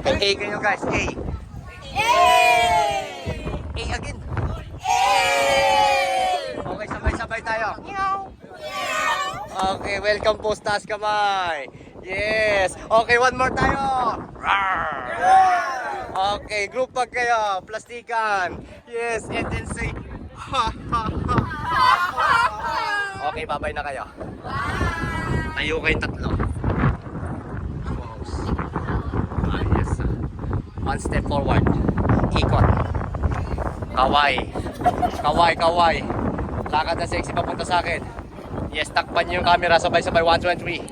Okay, A kayo guys. A. A! A again. A! Okay, sabay-sabay tayo. Meow! Okay, welcome po. Taas kamay. Yes. Okay, one more tayo. Rawr. Okay, group pag kayo. Plastikan. Yes, and then say ha ha ha. Okay, babay na kayo. Tayo kayo tatlo. Pose. Yes. One step forward. Ikot. Kaway. Kaway, kaway. Lakad na sexy papunta sa akin. Yes, takpan niyo yung camera. Sabay-sabay. 1, 2, and 3.